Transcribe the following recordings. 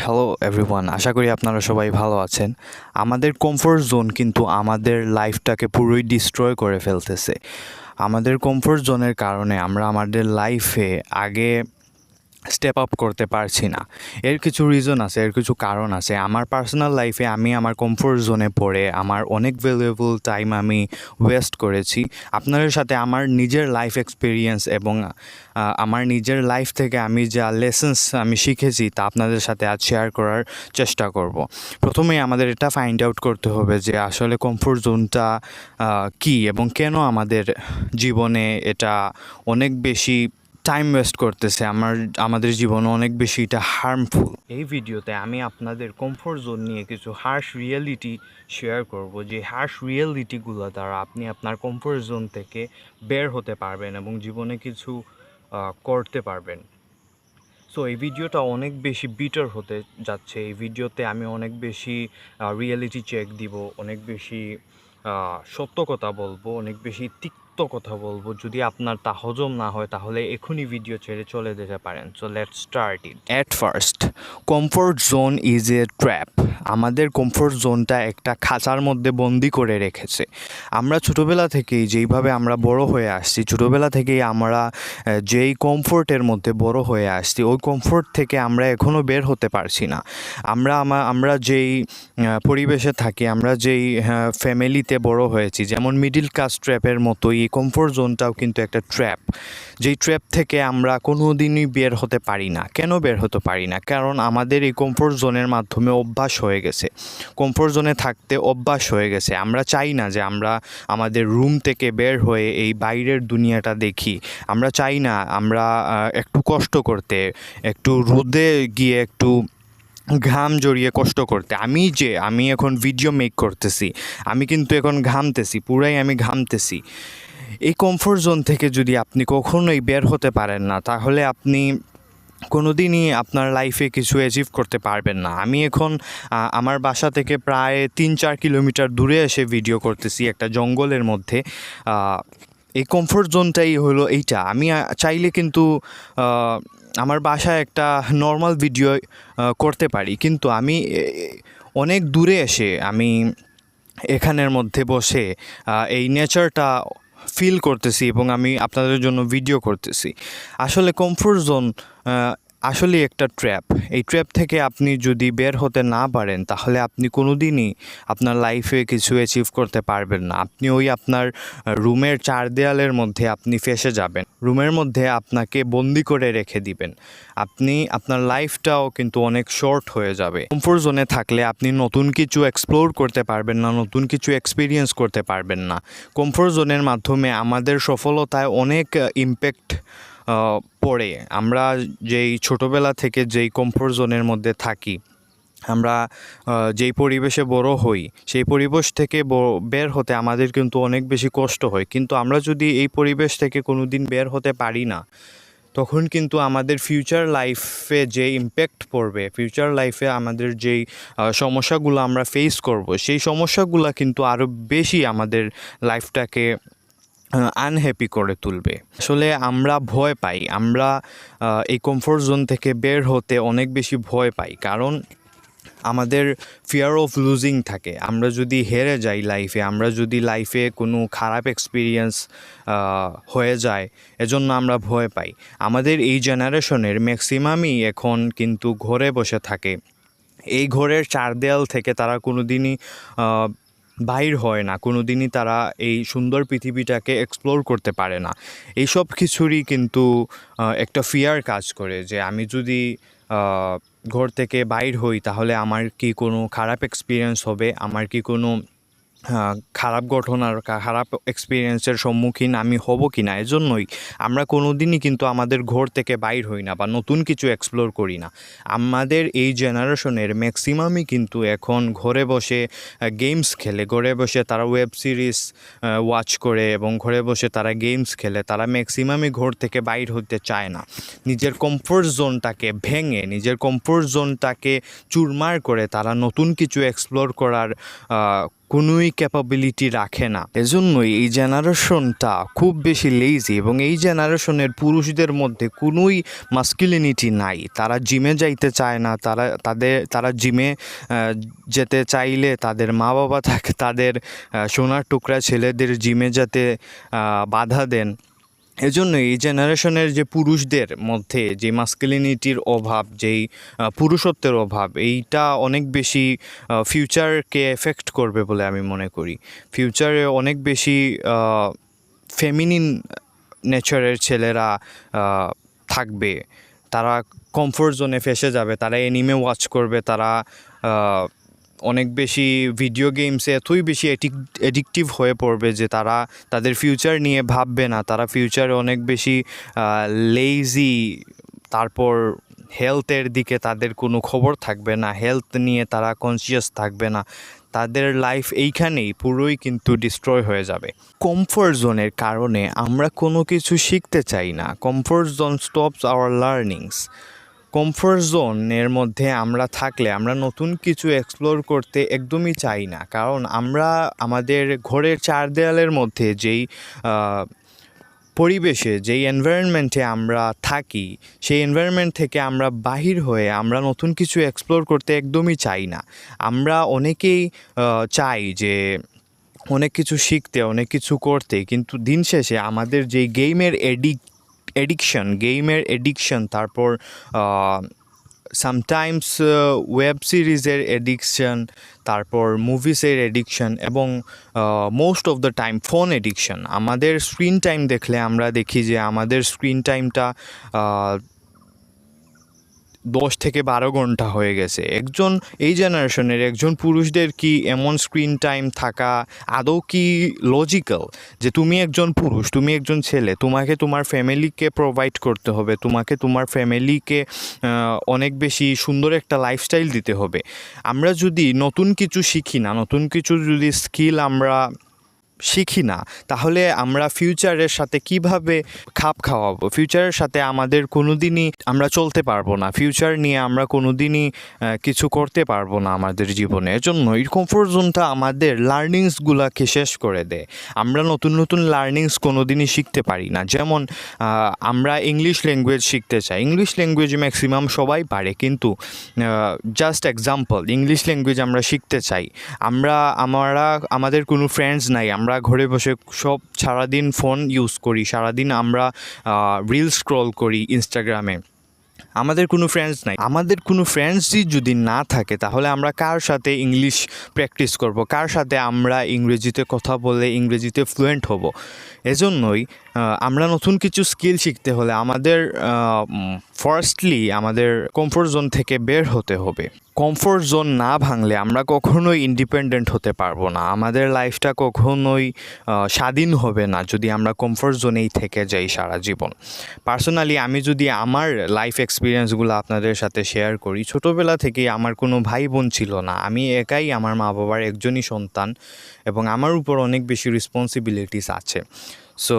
Hello everyone, আশা করি আপনারা সবাই ভালো আছেন। আমাদের কমফোর্ট জোন কিন্তু আমাদের লাইফটাকে পুরোই ডিস্ট্রয় করে ফেলতেছে। আমাদের কমফোর্ট জোনের কারণে আমরা আমাদের লাইফে আগে স্টেপ আপ করতে পারছি না। এর কিছু রিজন আছে, এর কিছু কারণ আছে। আমার পার্সোনাল লাইফে আমি আমার কমফোর্ট জোনে পড়ে আমার অনেক ভ্যালুয়েবল টাইম আমি ওয়েস্ট করেছি। আপনাদের সাথে আমার নিজের লাইফ এক্সপিরিয়েন্স এবং আমার নিজের লাইফ থেকে আমি যা লেসন্স আমি শিখেছি তা আপনাদের সাথে আজ শেয়ার করার চেষ্টা করব। প্রথমেই আমাদের এটা ফাইন্ড আউট করতে হবে যে আসলে কমফোর্ট জোনটা কী এবং কেন আমাদের জীবনে এটা অনেক বেশি টাইম ওয়েস্ট করতেছে, আমাদের জীবনে অনেক বেশি এটা হার্মফুল। এই ভিডিওতে আমি আপনাদের কমফোর্ট জোন নিয়ে কিছু হার্শ রিয়েলিটি শেয়ার করব, যে হার্শ রিয়েলিটিগুলো দ্বারা আপনি আপনার কমফোর্ট জোন থেকে বের হতে পারবেন এবং জীবনে কিছু করতে পারবেন। সো এই ভিডিওটা অনেক বেশি বিটার হতে যাচ্ছে। এই ভিডিওতে আমি অনেক বেশি রিয়েলিটি চেক দিব, অনেক বেশি সত্য কথা বলবো, অনেক বেশি তিক্ত কথা বলবো। যদি আপনার তা হজম না হয় তাহলে এখনই ভিডিও ছেড়ে চলে যেতে পারেন। So let's start it. At first, comfort zone is a trap. আমাদের কমফোর্ট জোনটা একটা খাঁচার মধ্যে বন্দি করে রেখেছে। আমরা ছোটোবেলা থেকেই যেইভাবে আমরা বড় হয়ে আসছি, ছোটোবেলা থেকেই আমরা যেই কমফোর্টের মধ্যে বড় হয়ে আসছি, ওই কমফোর্ট থেকে আমরা এখনও বের হতে পারছি না। আমরা যেই পরিবেশে থাকি, আমরা যেই ফ্যামিলিতে বড় হয়েছি, যেমন মিডিল ক্লাস ট্র্যাপের মতোই এই কমফোর্ট জোনটাও কিন্তু একটা ট্র্যাপ। যেই ট্র্যাপ থেকে আমরা কোনো দিনই বের হতে পারি না। কেন বের হতে পারি না? কারণ আমাদের এই কমফোর্ট জোনের মাধ্যমে অভ্যাস হয়ে গেছে, কমফোর্ট জোনে থাকতে অভ্যাস হয়ে গেছে। আমরা চাই না যে আমরা আমাদের রুম থেকে বের হয়ে এই বাইরের দুনিয়াটা দেখি। আমরা চাই না আমরা একটু কষ্ট করতে, একটু রোদে গিয়ে একটু ঘাম জড়িয়ে কষ্ট করতে। আমি এখন ভিডিও মেক করতেছি, আমি কিন্তু এখন ঘামতেছি, পুরাই আমি ঘামতেছি। এই কমফোর্ট জোন থেকে যদি আপনি কখনোই বের হতে পারেন না, তাহলে আপনি কোনো দিনই আপনার লাইফে কিছু অ্যাচিভ করতে পারবেন না। আমি এখন আমার বাসা থেকে প্রায় 3-4 কিলোমিটার দূরে এসে ভিডিও করতেছি, একটা জঙ্গলের মধ্যে। এই কমফোর্ট জোনটাই হলো এইটা। আমি চাইলে কিন্তু আমার বাসায় একটা নর্মাল ভিডিও করতে পারি, কিন্তু আমি অনেক দূরে এসে আমি এখানের মধ্যে বসে এই নেচারটা ফিল করতেছি এবং আমি আপনাদের জন্য ভিডিও করতেছি। আসলে কমফোর্ট জোন আসলে একটা ট্র্যাপ। এই ট্র্যাপ থেকে আপনি যদি বের হতে না পারেন, তাহলে আপনি কোনো দিনই আপনার লাইফে কিছু অ্যাচিভ করতে পারবেন না। আপনি ওই আপনার রুমের 4 দেয়ালের মধ্যে আপনি ফেঁসে যাবেন, রুমের মধ্যে আপনাকে বন্দি করে রেখে দিবেন। আপনার লাইফটাও কিন্তু অনেক শর্ট হয়ে যাবে। কমফোর্ট জোনে থাকলে আপনি নতুন কিছু এক্সপ্লোর করতে পারবেন না, নতুন কিছু এক্সপিরিয়েন্স করতে পারবেন না। কমফোর্ট জোনের মাধ্যমে আমাদের সফলতায় অনেক ইম্প্যাক্ট পড়ে। আমরা যেই ছোটোবেলা থেকে যেই কমফোর্ট জোনের মধ্যে থাকি, আমরা যেই পরিবেশে বড় হই, সেই পরিবেশ থেকে বের হতে আমাদের কিন্তু অনেক বেশি কষ্ট হয়। কিন্তু আমরা যদি এই পরিবেশ থেকে কোনো দিন বের হতে পারি না, তখন কিন্তু আমাদের ফিউচার লাইফে যে ইম্প্যাক্ট পড়বে, ফিউচার লাইফে আমাদের যেই সমস্যাগুলো আমরা ফেস করব, সেই সমস্যাগুলো কিন্তু আরও বেশি আমাদের লাইফটাকে আনহ্যাপি করে তুলবে। আসলে আমরা ভয় পাই, আমরা এই কমফোর্ট জোন থেকে বের হতে অনেক বেশি ভয় পাই, কারণ আমাদের ফিয়ার অফ লুজিং থাকে। আমরা যদি হেরে যাই লাইফে, আমরা যদি লাইফে কোনো খারাপ এক্সপিরিয়েন্স হয়ে যায়, এজন্য আমরা ভয় পাই। আমাদের এই জেনারেশনের ম্যাক্সিমামই এখন কিন্তু ঘরে বসে থাকে। এই ঘরের 4 দেয়াল থেকে তারা কোনো দিনই বাহির হয় না, কোনো দিনই তারা এই সুন্দর পৃথিবীটাকে এক্সপ্লোর করতে পারে না। এই সব কিছুরই কিন্তু একটা ফিয়ার কাজ করে, যে আমি যদি ঘর থেকে বাইর হই তাহলে আমার কি কোনো খারাপ এক্সপিরিয়েন্স হবে, আমার কি কোনো খারাপ ঘটনার খারাপ এক্সপিরিয়েন্সের সম্মুখীন আমি হব কি না। এজন্যই আমরা কোনো দিনই কিন্তু আমাদের ঘর থেকে বাইর হই না বা নতুন কিছু এক্সপ্লোর করি না। আমাদের এই জেনারেশনের ম্যাক্সিমামই কিন্তু এখন ঘরে বসে গেমস খেলে, ঘরে বসে তারা ওয়েব সিরিজ ওয়াচ করে এবং ঘরে বসে তারা গেমস খেলে। তারা ম্যাক্সিমামই ঘর থেকে বাইর হতে চায় না। নিজের কমফোর্ট জোনটাকে ভেঙে, নিজের কমফোর্ট জোনটাকে চুরমার করে তারা নতুন কিছু এক্সপ্লোর করার কোনোই ক্যাপাবিলিটি রাখে না। এজন্যই এই জেনারেশনটা খুব বেশি লেজি এবং এই জেনারেশনের পুরুষদের মধ্যে কোনোই মাস্কুলিনিটি নাই। তারা জিমে যাইতে চায় না, তারা জিমে যেতে চাইলে তাদের মা বাবা তাদের সোনার টুকরা ছেলেদের জিমে যেতে বাধা দেন। এজন্য এই জেনারেশনের যে পুরুষদের মধ্যে যে মাস্কুলিনিটির অভাব, যেই পুরুষত্বের অভাব, এইটা অনেক বেশি ফিউচারকে এফেক্ট করবে বলে আমি মনে করি। ফিউচারে অনেক বেশি ফেমিনিন নেচারের ছেলেরা থাকবে। তারা কমফোর্ট জোনে ফেসে যাবে, তারা অ্যানিমে ওয়াচ করবে, তারা অনেক বেশি ভিডিও গেমসে এতই বেশি অ্যাডিকটিভ হয়ে পড়বে যে তারা তাদের ফিউচার নিয়ে ভাববে না। তারা ফিউচারে অনেক বেশি লেজি, তারপর হেলথের দিকে তাদের কোনো খবর থাকবে না, হেলথ নিয়ে তারা কনসিয়াস থাকবে না। তাদের লাইফ এইখানেই পুরোই কিন্তু ডিস্ট্রয় হয়ে যাবে। কমফোর্ট জোনের কারণে আমরা কোনো কিছু শিখতে চাই না। Comfort zone stops our learnings. Comfort জোনের মধ্যে আমরা থাকলে আমরা নতুন কিছু এক্সপ্লোর করতে একদমই চাই না, কারণ আমরা আমাদের ঘরের চার দেয়ালের মধ্যে যেই পরিবেশে, যেই এনভায়রনমেন্টে আমরা থাকি, সেই এনভায়রনমেন্ট থেকে আমরা বাহির হয়ে আমরা নতুন কিছু এক্সপ্লোর করতে একদমই চাই না। আমরা অনেকেই চাই যে অনেক কিছু শিখতে, অনেক কিছু করতে, কিন্তু দিন শেষে আমাদের যেই গেমের এডিকশন, তারপর সামটাইমস ওয়েব সিরিজের এডিকশন, তারপর মুভিসের এডিকশন এবং most of the time phone addiction. আমাদের স্ক্রিন টাইম দেখলে আমরা দেখি যে আমাদের স্ক্রিন টাইমটা 10 থেকে 12 ঘন্টা হয়ে গেছে। এই জেনারেশনের একজন পুরুষদের কি এমন স্ক্রিন টাইম থাকা আদৌ কি লজিক্যাল? যে তুমি একজন পুরুষ, তুমি একজন ছেলে, তোমাকে তোমার ফ্যামিলিকে প্রোভাইড করতে হবে, তোমাকে তোমার ফ্যামিলিকে অনেক বেশি সুন্দর একটা লাইফস্টাইল দিতে হবে। আমরা যদি নতুন কিছু শিখি না, নতুন কিছু যদি স্কিল আমরা শিখি না, তাহলে আমরা ফিউচারের সাথে কিভাবে খাপ খাওয়াবো? ফিউচারের সাথে আমাদের কোনো দিনই আমরা চলতে পারবো না। ফিউচার নিয়ে আমরা কোনো দিনই কিছু করতে পারবো না আমাদের জীবনে। এজন্য এই কমফোর্ট জোনটা আমাদের লার্নিংসগুলোকে শেষ করে দেয়। আমরা নতুন নতুন লার্নিংস কোনো দিনই শিখতে পারি না। যেমন আমরা ইংলিশ ল্যাঙ্গুয়েজ শিখতে চাই, ইংলিশ ল্যাঙ্গুয়েজ ম্যাক্সিমাম সবাই পারে, কিন্তু জাস্ট এক্সাম্পল, ইংলিশ ল্যাঙ্গুয়েজ আমরা শিখতে চাই, আমাদের কোনো ফ্রেন্ডস নাই, আমরা ঘরে বসে সব সারাদিন ফোন ইউজ করি, সারাদিন আমরা রিল স্ক্রল করি ইনস্টাগ্রামে, আমাদের কোনো ফ্রেন্ডস নাই। আমাদের কোনো ফ্রেন্ডসই যদি না থাকে, তাহলে আমরা কার সাথে ইংলিশ প্র্যাকটিস করব? কার সাথে আমরা ইংরেজিতে কথা বলে ইংরেজিতে ফ্লুয়েন্ট হব? এজন্যই আমরা নতুন কিছু স্কিল শিখতে হলে আমাদের ফার্স্টলি আমাদের কমফোর্ট জোন থেকে বের হতে হবে। কমফোর্ট জোন না ভাঙলে আমরা কখনোই ইন্ডিপেন্ডেন্ট হতে পারবো না। আমাদের লাইফটা কখনোই স্বাধীন হবে না যদি আমরা কমফোর্ট জোনেই থেকে যাই সারা জীবন। পার্সোনালি আমি যদি আমার লাইফ এক্সপিরিয়েন্সগুলো আপনাদের সাথে শেয়ার করি, ছোটোবেলা থেকেই আমার কোনো ভাই বোন ছিল না, আমি একাই আমার মা বাবার একজনই সন্তান এবং আমার উপর অনেক বেশি রেসপন্সিবিলিটিস আছে। সো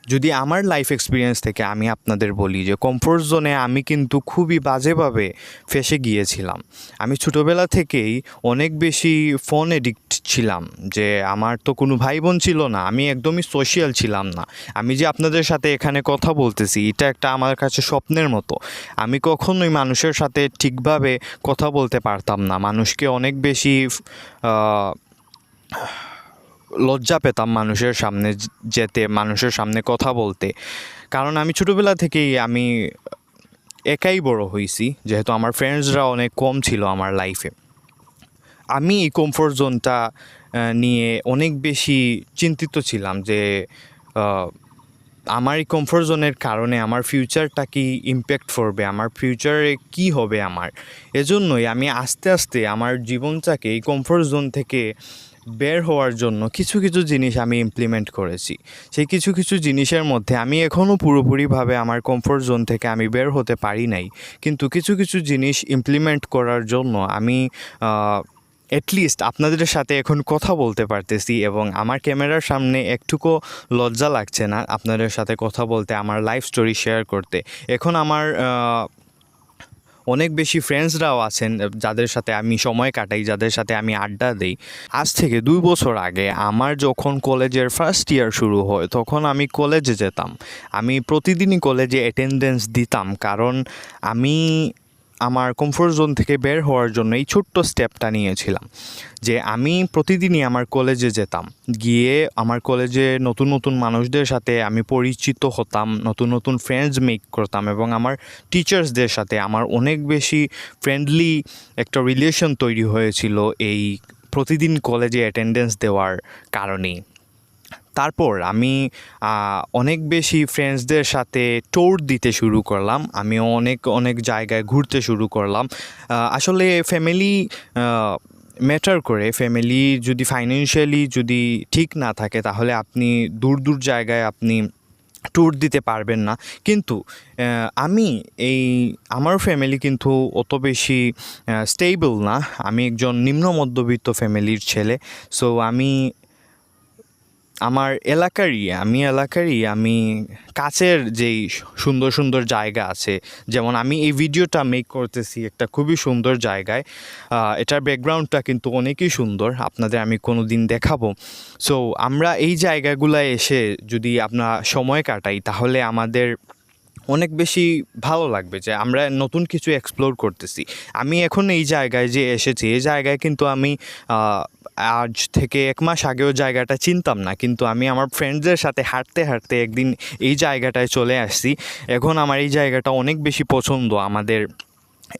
যদি আমার লাইফ এক্সপিরিয়েন্স থেকে আমি আপনাদের বলি যে কমফোর্ট জোনে আমি কিন্তু খুবই বাজেভাবে ফেঁসে গিয়েছিলাম। আমি ছোটোবেলা থেকেই অনেক বেশি ফোন এডিক্ট ছিলাম, যে আমার তো কোনো ভাই বোন ছিল না, আমি একদমই সোশ্যাল ছিলাম না। আমি যে আপনাদের সাথে এখানে কথা বলতেছি, এটা একটা আমার কাছে স্বপ্নের মতো। আমি কখনোই মানুষের সাথে ঠিকভাবে কথা বলতে পারতাম না, মানুষকে অনেক বেশি লজ্জা পেতাম মানুষের সামনে যেতে, মানুষের সামনে কথা বলতে, কারণ আমি ছোটোবেলা থেকেই আমি একাই বড় হয়েছি, যেহেতু আমার ফ্রেন্ডসরা অনেক কম ছিল আমার লাইফে। আমি এই কমফোর্ট জোনটা নিয়ে অনেক বেশি চিন্তিত ছিলাম যে আমার এই কমফোর্ট জোনের কারণে আমার ফিউচারটা কি ইম্প্যাক্ট করবে, আমার ফিউচারে কি হবে আমার। এজন্যই আমি আস্তে আস্তে আমার জীবনটাকে এই কমফোর্ট জোন থেকে বের হওয়ার জন্য কিছু কিছু জিনিস আমি ইমপ্লিমেন্ট করেছি। সেই কিছু কিছু জিনিসের মধ্যে আমি এখনও পুরোপুরিভাবে আমার কমফোর্ট জোন থেকে আমি বের হতে পারি নাই, কিন্তু কিছু কিছু জিনিস ইমপ্লিমেন্ট করার জন্য আমি অ্যাটলিস্ট আপনাদের সাথে এখন কথা বলতে পারতেছি এবং আমার ক্যামেরার সামনে একটুকু লজ্জা লাগছে না আপনাদের সাথে কথা বলতে, আমার লাইফ স্টোরি শেয়ার করতে। এখন আমার অনেক বেশি ফ্রেন্ডসরাও আছেন যাদের সাথে আমি সময় কাটাই, যাদের সাথে আমি আড্ডা দিই। আজ থেকে 2 বছর আগে আমার যখন কলেজের ফার্স্ট ইয়ার শুরু হয় তখন আমি কলেজে যেতাম। আমি প্রতিদিনই কলেজে অ্যাটেন্ডেন্স দিতাম, কারণ আমি আমার কমফোর্ট জোন থেকে বের হওয়ার জন্য এই ছোট্ট স্টেপটা নিয়েছিলাম যে আমি প্রতিদিনই আমার কলেজে যেতাম। গিয়ে আমার কলেজে নতুন নতুন মানুষদের সাথে আমি পরিচিত হতাম, নতুন নতুন ফ্রেন্ডস মেক করতাম এবং আমার টিচার্সদের সাথে আমার অনেক বেশি ফ্রেন্ডলি একটা রিলেশন তৈরি হয়েছিল এই প্রতিদিন কলেজে অ্যাটেন্ডেন্স দেওয়ার কারণেই। তারপর আমি অনেক বেশি ফ্রেন্ডসদের সাথে ট্যুর দিতে শুরু করলাম। আমি অনেক অনেক জায়গায় ঘুরতে শুরু করলাম। আসলে ফ্যামিলি ম্যাটার করে। ফ্যামিলি যদি ফাইন্যান্সিয়ালি যদি ঠিক না থাকে তাহলে আপনি দূর দূর জায়গায় আপনি ট্যুর দিতে পারবেন না। কিন্তু আমি আমার ফ্যামিলি কিন্তু অত বেশি স্টেবল না। আমি একজন নিম্ন মধ্যবিত্ত ফ্যামিলির ছেলে। সো আমি আমি কাছের যেই সুন্দর সুন্দর জায়গা আছে, যেমন আমি এই ভিডিওটা মেক করতেছি একটা খুবই সুন্দর জায়গায়। এটার ব্যাকগ্রাউন্ডটা কিন্তু অনেকই সুন্দর, আপনাদের আমি কোনো দিন দেখাবো। সো আমরা এই জায়গাগুলোয় এসে যদি আমরা সময় কাটাই তাহলে আমাদের অনেক বেশি ভালো লাগবে যে আমরা নতুন কিছু এক্সপ্লোর করতেছি। আমি এখন এই জায়গায় যে এসেছি, এই জায়গায় কিন্তু আমি আজ থেকে 1 মাস আগেও জায়গাটা চিনতাম না, কিন্তু আমি আমার ফ্রেন্ডসদের সাথে হাঁটতে হাঁটতে একদিন এই জায়গাটায় চলে আসছি। এখন আমার এই জায়গাটা অনেক বেশি পছন্দ আমাদের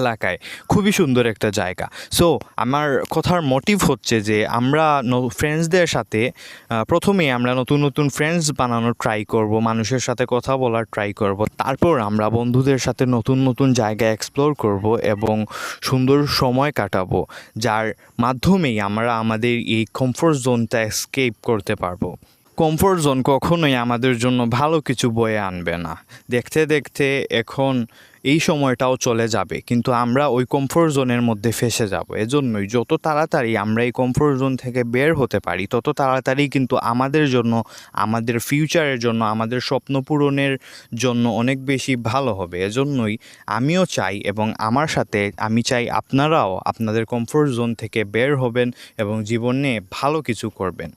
এলাকায়। খুবই সুন্দর একটা জায়গা। সো আমার কথার মোটিভ হচ্ছে যে আমরা ফ্রেন্ডসদের সাথে প্রথমেই আমরা নতুন নতুন ফ্রেন্ডস বানানোর ট্রাই করব, মানুষের সাথে কথা বলার ট্রাই করব। তারপর আমরা বন্ধুদের সাথে নতুন নতুন জায়গা এক্সপ্লোর করব এবং সুন্দর সময় কাটাবো, যার মাধ্যমেই আমরা আমাদের এই কমফোর্ট জোনটা এসকেপ করতে পারবো। কমফোর্ট জোন কখনোই আমাদের জন্য ভালো কিছু বয়ে আনবে না। দেখতে দেখতে এখন এই সময়টাও চলে যাবে, কিন্তু আমরা ওই কমফোর্ট জোনের মধ্যে ফেঁসে যাব। এজন্যই যত তাড়াতাড়ি আমরা এই কমফোর্ট জোন থেকে বের হতে পারি তত তাড়াতাড়ি কিন্তু আমাদের জন্য, আমাদের ফিউচারের জন্য, আমাদের স্বপ্ন পূরণের জন্য অনেক বেশি ভালো হবে। এজন্যই আমিও চাই এবং আমার সাথে আমি চাই আপনারাও আপনাদের কমফোর্ট জোন থেকে বের হবেন এবং জীবনে ভালো কিছু করবেন।